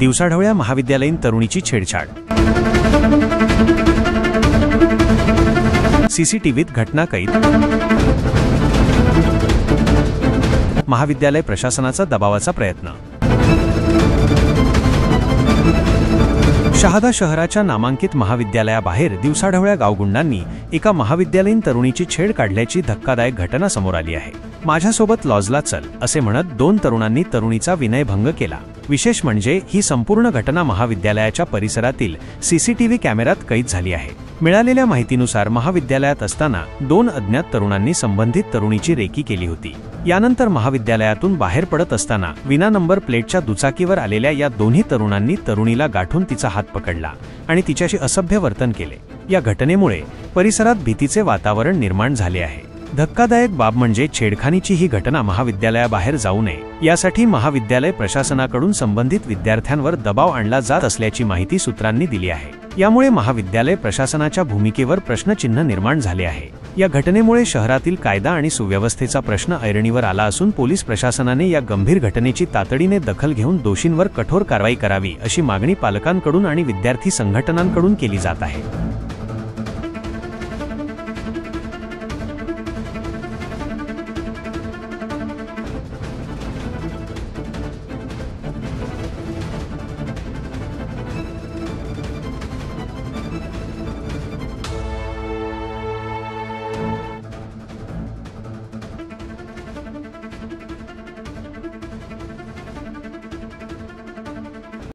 दिवसाढवळ्या महाविद्यालयीन तरुणीची छेडछाड। सीसीटीव्हीत घटना कैद। महाविद्यालय प्रशासनाचा दबावाचा प्रयत्न। शहादा शहराच्या नामांकित महाविद्यालयाबाहेर दिवसाढवळ्या गावगुंडांनी एका महाविद्यालयीन तरुणीची छेड काढल्याची धक्कादायक घटना समोर आली आहे। माझ्यासोबत लॉजला चल असे म्हणत 2 तरुणांनी तरुणीचा विनयभंग केला। विशेष म्हणजे ही संपूर्ण घटना महाविद्यालयाच्या परिसरातील सीसीटीव्ही कॅमेऱ्यात कैद झाली आहे। मिळालेल्या माहितीनुसार महाविद्यालयात असताना 2 अज्ञात तरुणांनी संबंधित तरुणीची रेकी केली होती। यानंतर महाविद्यालयातून बाहेर पडत असताना विना नंबर प्लेटच्या दुचाकीवर आलेल्या या दोन्ही तरुणांनी तरुणीला गाठून तिचा हात पकडला आणि तिच्याशी असभ्य वर्तन केले। या घटनेमुळे परिसरात भीतीचे वातावरण निर्माण झाले आहे। धक्कादायक बाब म्हणजे छेडखानीची ही घटना महाविद्यालयाबाहेर जाऊ नये यासाठी महाविद्यालय प्रशासनाकडून संबंधित विद्यार्थ्यांवर दबाव आणला जात असल्याची माहिती सूत्रांनी दिली आहे। यामुळे महाविद्यालय प्रशासनाच्या भूमिकेवर प्रश्नचिन्ह निर्माण झाले आहे। या घटनेमुळे शहरातील कायदा आणि सुव्यवस्थेचा प्रश्न ऐरणीवर आला असून पोलीस प्रशासनाने या गंभीर घटनेची तातडीने दखल घेऊन दोषींवर कठोर कारवाई करावी अशी मागणी पालकांकडून आणि विद्यार्थी संघटनांकडून केली जात आहे।